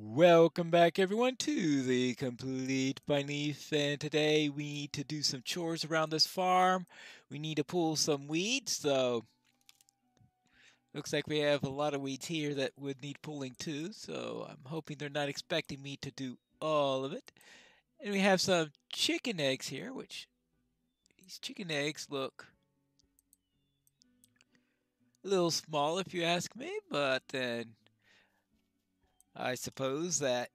Welcome back everyone to the Complete Pineleaf, and today we need to do some chores around this farm. We need to pull some weeds, so looks like we have a lot of weeds here that would need pulling too, so I'm hoping they're not expecting me to do all of it. And we have some chicken eggs here, which these chicken eggs look a little small if you ask me, but then I suppose that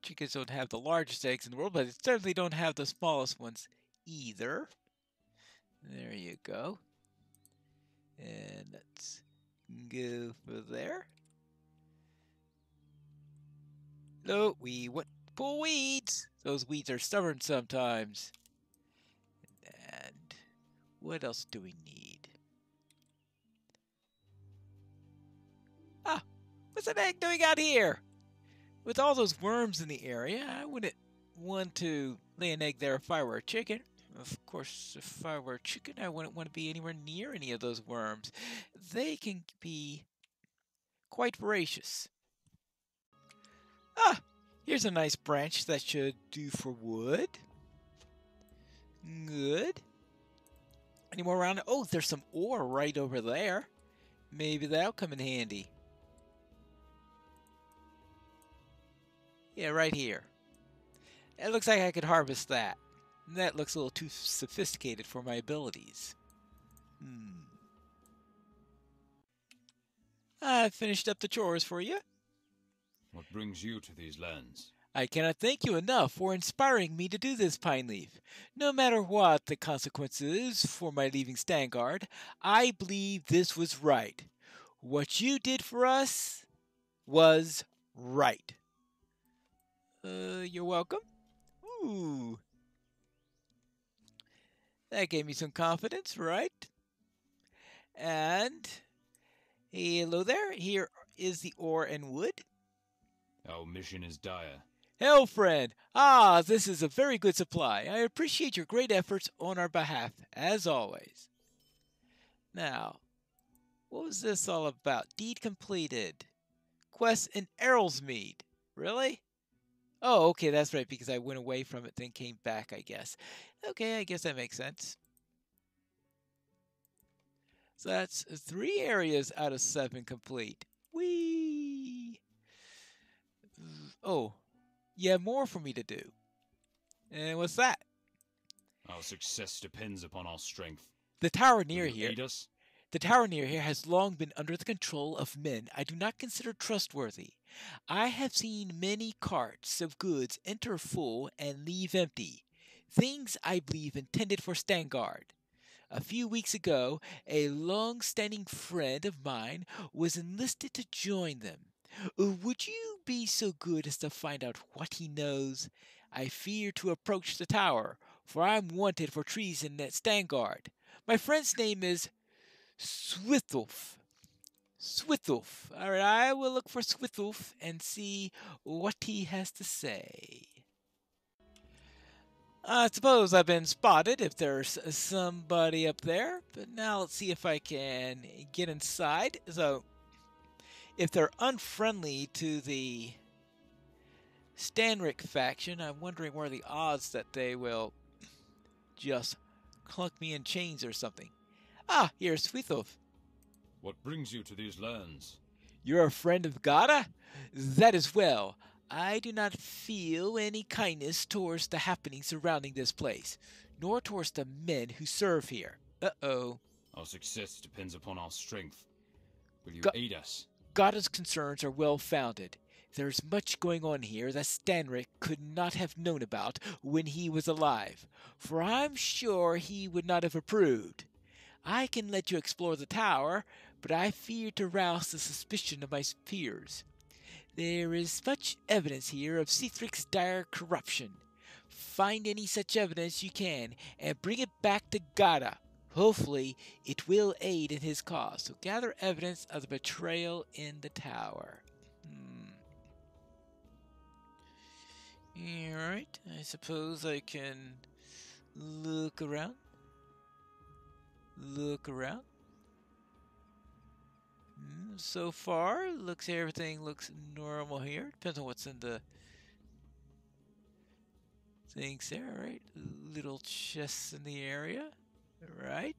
chickens don't have the largest eggs in the world, but they certainly don't have the smallest ones either. There you go. And let's go for there. No, we want pull weeds. Those weeds are stubborn sometimes. And what else do we need? Ah, what's an egg doing out here? With all those worms in the area, I wouldn't want to lay an egg there if I were a chicken. Of course, if I were a chicken, I wouldn't want to be anywhere near any of those worms. They can be quite voracious. Ah, here's a nice branch that should do for wood. Good. Any more around? Oh, there's some ore right over there. Maybe that'll come in handy. Yeah, right here. It looks like I could harvest that. That looks a little too sophisticated for my abilities. I finished up the chores for you. What brings you to these lands? I cannot thank you enough for inspiring me to do this, Pineleaf. No matter what the consequences for my leaving Stangard, I believe this was right. What you did for us was right. You're welcome. Ooh. That gave me some confidence, right? And hello there. Here is the ore and wood. Our mission is dire. Hell, friend. Ah, this is a very good supply. I appreciate your great efforts on our behalf, as always. Now, what was this all about? Deed completed. Quest in Errolsmead. Really? Oh, okay, that's right, because I went away from it, then came back, I guess. Okay, I guess that makes sense. So that's 3 areas out of 7 complete. Whee! Oh, yeah, more for me to do. And what's that? Our success depends upon our strength. The tower Will near you here. aid us? The tower near here has long been under the control of men I do not consider trustworthy. I have seen many carts of goods enter full and leave empty. Things I believe intended for Stangard. A few weeks ago, a long-standing friend of mine was enlisted to join them. Would you be so good as to find out what he knows? I fear to approach the tower, for I'm wanted for treason at Stangard. My friend's name is Swithelf. Swithelf. All right, I will look for Swithelf and see what he has to say. I suppose I've been spotted if there's somebody up there, but now let's see if I can get inside. So, if they're unfriendly to the Stanrick faction, I'm wondering what are the odds that they will just clunk me in chains or something. Ah, here's Swithelf. What brings you to these lands? You're a friend of Gada? That is well. I do not feel any kindness towards the happenings surrounding this place, nor towards the men who serve here. Uh-oh. Our success depends upon our strength. Will you Ga- aid us? Gada's concerns are well founded. There's much going on here that Stanrick could not have known about when he was alive, for I'm sure he would not have approved. I can let you explore the tower, but I fear to rouse the suspicion of my peers. There is much evidence here of Cethrick's dire corruption. Find any such evidence you can, and bring it back to Gada. Hopefully, it will aid in his cause. So gather evidence of the betrayal in the tower. Alright, I suppose I can look around. Look around. So far, everything looks normal here. Depends on what's in the things there, right? Little chests in the area, right?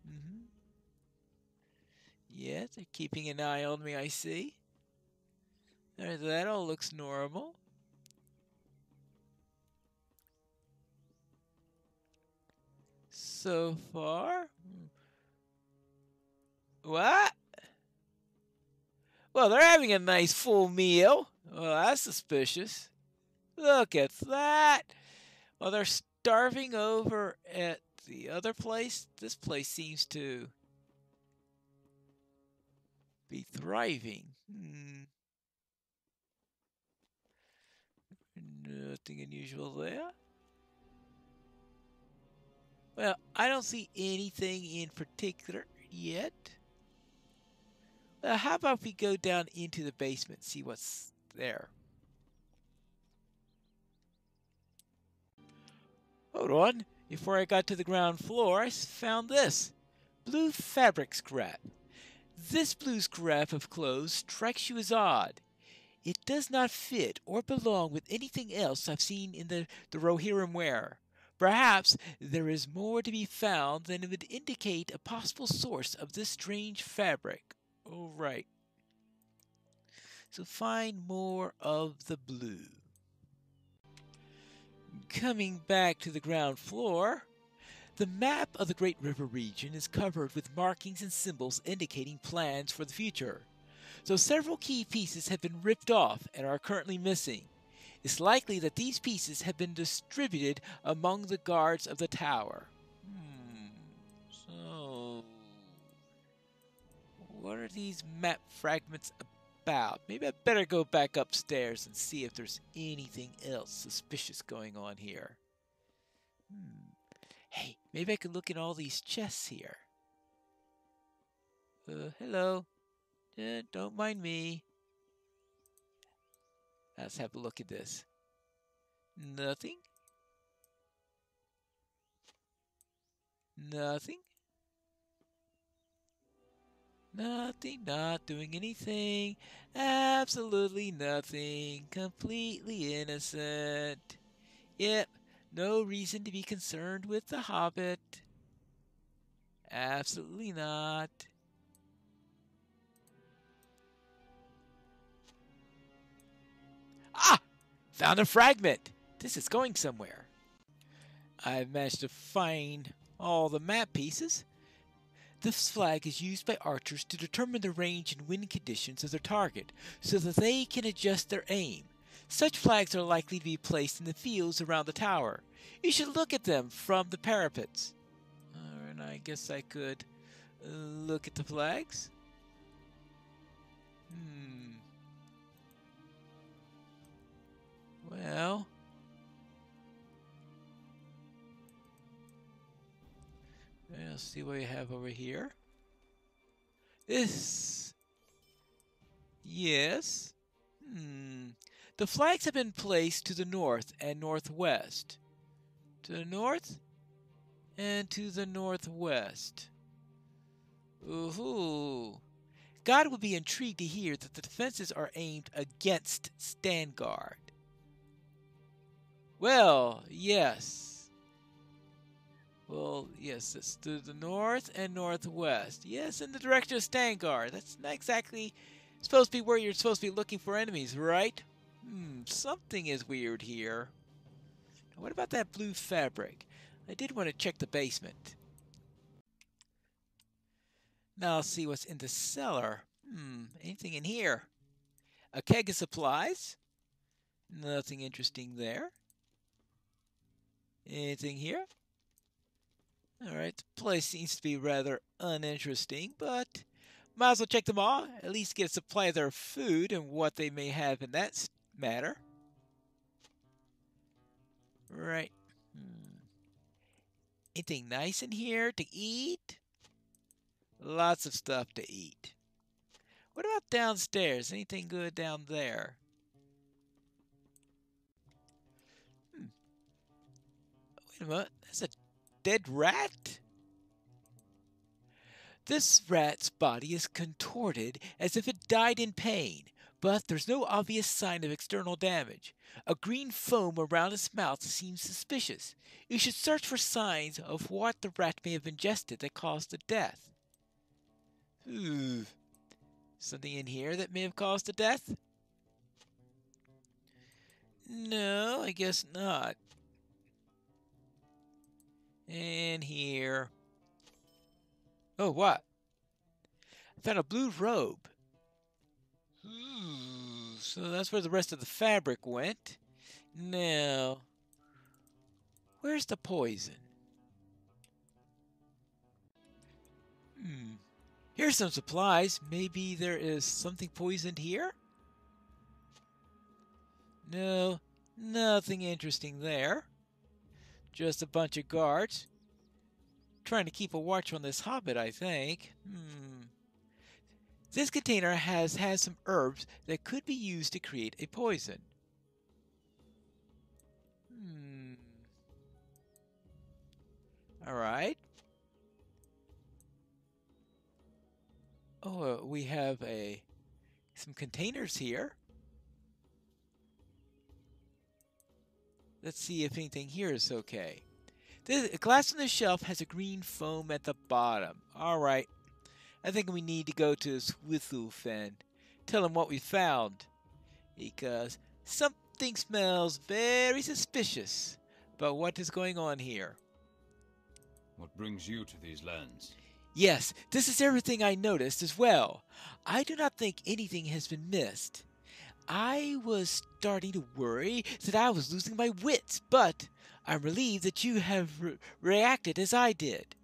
Mm-hmm. Yeah, they're keeping an eye on me, I see. Alright, that all looks normal. So far. What? Well, they're having a nice full meal. Well, that's suspicious. Look at that. Well, they're starving over at the other place. This place seems to be thriving. Nothing unusual there. Well, I don't see anything in particular yet. How about we go down into the basement, see what's there? Hold on. Before I got to the ground floor, I found this. Blue fabric scrap. This blue scrap of clothes strikes you as odd. It does not fit or belong with anything else I've seen in the Rohirrim wear. Perhaps there is more to be found than would indicate a possible source of this strange fabric. All right. So find more of the blue. Coming back to the ground floor, the map of the Great River region is covered with markings and symbols indicating plans for the future. So several key pieces have been ripped off and are currently missing. It's likely that these pieces have been distributed among the guards of the tower. So what are these map fragments about? Maybe I better go back upstairs and see if there's anything else suspicious going on here. Hey, maybe I could look in all these chests here. Hello. Don't mind me. Let's have a look at this. Nothing. Nothing. Nothing. Not doing anything. Absolutely nothing. Completely innocent. Yep. No reason to be concerned with the Hobbit. Absolutely not. Ah! Found a fragment. This is going somewhere. I've managed to find all the map pieces. This flag is used by archers to determine the range and wind conditions of their target so that they can adjust their aim. Such flags are likely to be placed in the fields around the tower. You should look at them from the parapets. And I guess I could look at the flags. Well, let's see what we have over here. This. Yes. The flags have been placed to the north and northwest. To the north and to the northwest. Ooh. God would be intrigued to hear that the defenses are aimed against Stanguard. Well, yes. Well, yes, it's to the north and northwest. Yes, in the direction of Stanguard. That's not exactly supposed to be where you're supposed to be looking for enemies, right? Something is weird here. What about that blue fabric? I did want to check the basement. Now I'll see what's in the cellar. Anything in here? A keg of supplies? Nothing interesting there. Anything here? Alright, the place seems to be rather uninteresting, but might as well check them all. At least get a supply of their food and what they may have in that matter. Right. Anything nice in here to eat? Lots of stuff to eat. What about downstairs? Anything good down there? Wait a minute. That's a dead rat? This rat's body is contorted as if it died in pain, but there's no obvious sign of external damage. A green foam around its mouth seems suspicious. You should search for signs of what the rat may have ingested that caused the death. Ooh, something in here that may have caused the death? No, I guess not. And here. Oh, what? I found a blue robe. Ooh, so that's where the rest of the fabric went. Now, where's the poison? Here's some supplies. Maybe there is something poisoned here? No, nothing interesting there. Just a bunch of guards. Trying to keep a watch on this hobbit, I think. This container has some herbs that could be used to create a poison. Alright. Oh, we have some containers here. Let's see if anything here is okay. The glass on the shelf has a green foam at the bottom. Alright. I think we need to go to Swithoof and tell him what we found. Because something smells very suspicious about what is going on here. What brings you to these lands? Yes, this is everything I noticed as well. I do not think anything has been missed. I was starting to worry that I was losing my wits, but I'm relieved that you have reacted as I did.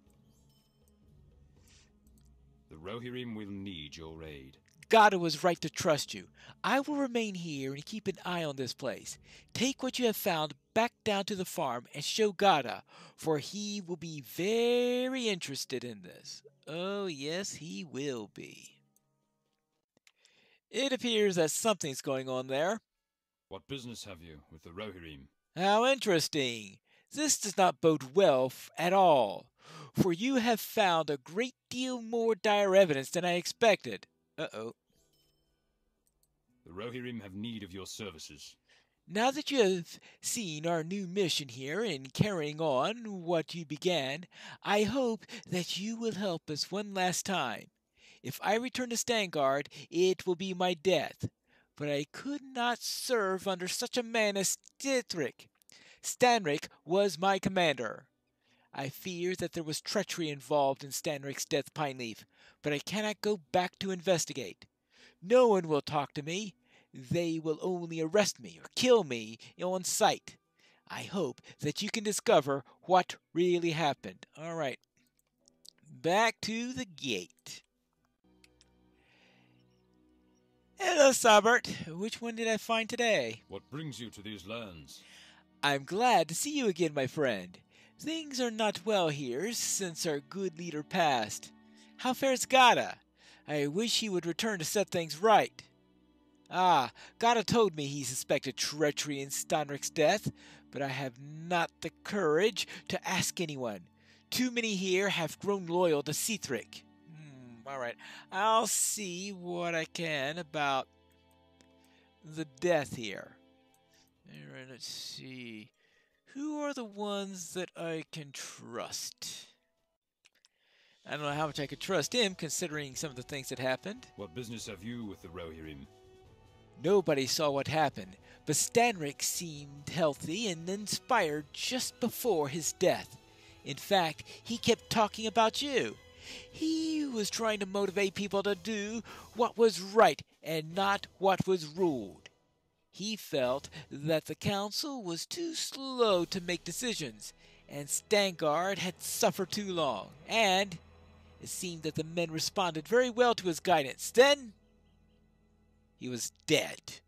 The Rohirrim will need your aid. Gada was right to trust you. I will remain here and keep an eye on this place. Take what you have found back down to the farm and show Gada, for he will be very interested in this. Oh, yes, he will be. It appears that something's going on there. What business have you with the Rohirrim? How interesting. This does not bode well at all, for you have found a great deal more dire evidence than I expected. Uh-oh. The Rohirrim have need of your services. Now that you have seen our new mission here in carrying on what you began, I hope that you will help us one last time. If I return to Stangard, it will be my death. But I could not serve under such a man as Stithric. Stanric was my commander. I fear that there was treachery involved in Stanric's death, Pineleaf, but I cannot go back to investigate. No one will talk to me. They will only arrest me or kill me on sight. I hope that you can discover what really happened. All right. Back to the gate. Hello, Sabert. Which one did I find today? What brings you to these lands? I'm glad to see you again, my friend. Things are not well here since our good leader passed. How fares Gada? I wish he would return to set things right. Ah, Gada told me he suspected treachery in Stanric's death, but I have not the courage to ask anyone. Too many here have grown loyal to Sithric. Alright, I'll see what I can about the death here. Alright, let's see. Who are the ones that I can trust? I don't know how much I could trust him, considering some of the things that happened. What business have you with the Rohirrim? Nobody saw what happened, but Stanric seemed healthy and inspired just before his death. In fact, he kept talking about you. He was trying to motivate people to do what was right and not what was ruled. He felt that the council was too slow to make decisions, and Stangard had suffered too long, and it seemed that the men responded very well to his guidance. Then he was dead.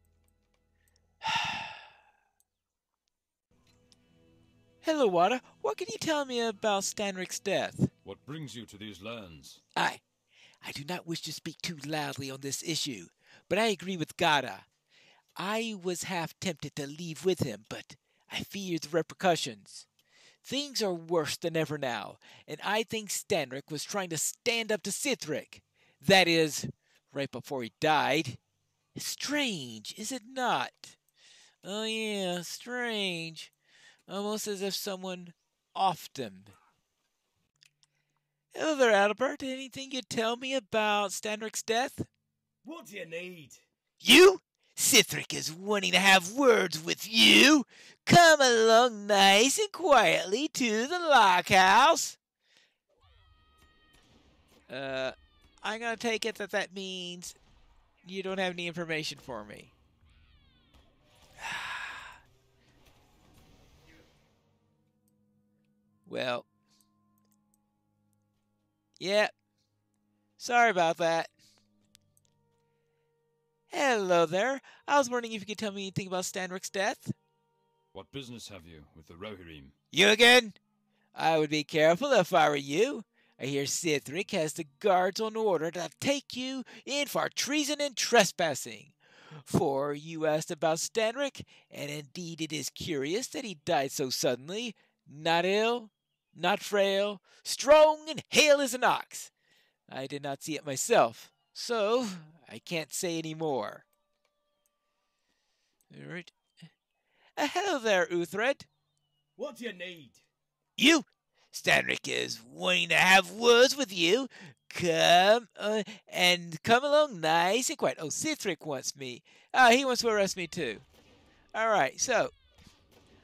Hello, Wada. What can you tell me about Stanric's death? What brings you to these lands? I do not wish to speak too loudly on this issue, but I agree with Gada. I was half tempted to leave with him, but I fear the repercussions. Things are worse than ever now, and I think Stanric was trying to stand up to Sithric. That is, right before he died. Strange, is it not? Oh, yeah, strange. Almost as if someone offed him. Hello there, Albert. Anything you'd tell me about Stanric's death? What do you need? You? Sithric is wanting to have words with you. Come along nice and quietly to the lockhouse. I'm gonna take it that means you don't have any information for me. Well, yeah, sorry about that. Hello there. I was wondering if you could tell me anything about Stanric's death. What business have you with the Rohirrim? You again? I would be careful if I were you. I hear Sithric has the guards on order to take you in for treason and trespassing. For you asked about Stanric, and indeed it is curious that he died so suddenly. Not ill, not frail, strong and hale as an ox. I did not see it myself, so I can't say any more. All right. Hello there, Uthred. What do you need? You? Stanric is wanting to have words with you. Come along nice and quiet. Oh, Sithric wants me. He wants to arrest me too. All right, so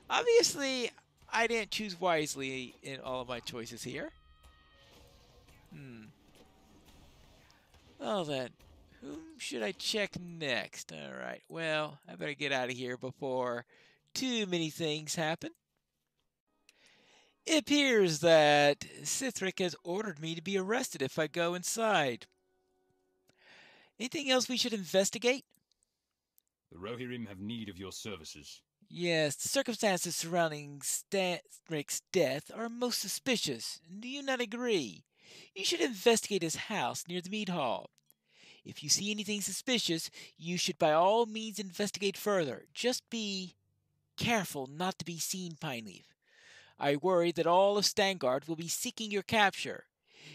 obviously I didn't choose wisely in all of my choices here. Well then, whom should I check next? All right, well, I better get out of here before too many things happen. It appears that Sithric has ordered me to be arrested if I go inside. Anything else we should investigate? The Rohirrim have need of your services. Yes, the circumstances surrounding Stanric's death are most suspicious. Do you not agree? You should investigate his house near the mead hall. If you see anything suspicious, you should by all means investigate further. Just be careful not to be seen, Pineleaf. I worry that all of Stangard will be seeking your capture.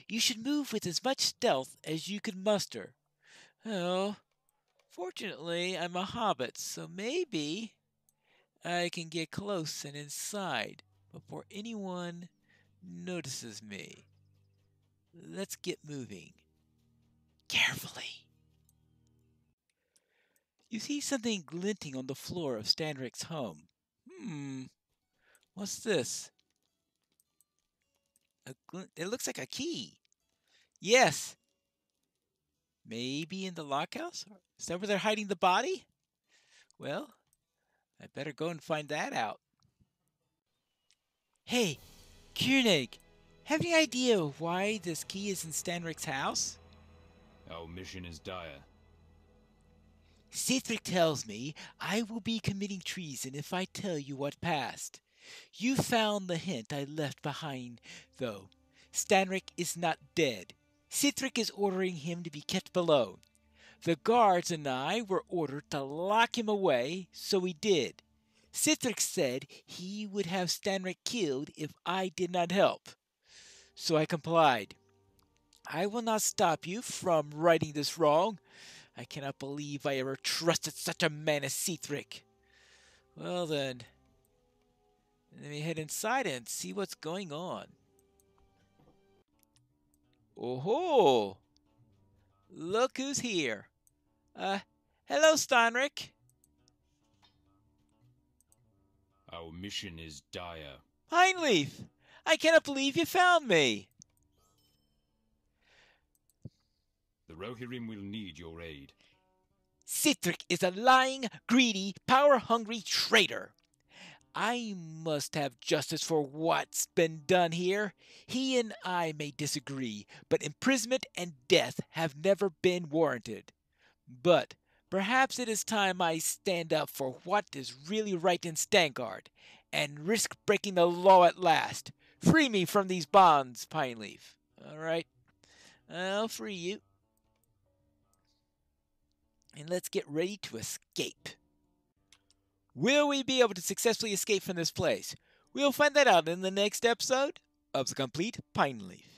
You should move with as much stealth as you could muster. Oh, fortunately, I'm a hobbit, so maybe I can get close and inside before anyone notices me. Let's get moving. Carefully. You see something glinting on the floor of Stanric's home. What's this? It looks like a key. Yes. Maybe in the lockhouse? Is that where they're hiding the body? Well, I better go and find that out. Hey, Kiernig, have any idea why this key is in Stanric's house? Our mission is dire. Sithric tells me I will be committing treason if I tell you what passed. You found the hint I left behind, though. Stanric is not dead. Sithric is ordering him to be kept below. The guards and I were ordered to lock him away, so we did. Sithric said he would have Stanric killed if I did not help. So I complied. I will not stop you from righting this wrong. I cannot believe I ever trusted such a man as Sithric. Well then, let me head inside and see what's going on. Oh-ho! Look who's here. Hello, Steinrich. Our mission is dire. Pineleaf! I cannot believe you found me. The Rohirrim will need your aid. Sithric is a lying, greedy, power-hungry traitor. I must have justice for what's been done here. He and I may disagree, but imprisonment and death have never been warranted. But perhaps it is time I stand up for what is really right in Stangard, and risk breaking the law at last. Free me from these bonds, Pineleaf. All right, I'll free you. And let's get ready to escape. Will we be able to successfully escape from this place? We'll find that out in the next episode of the Complete Pineleaf.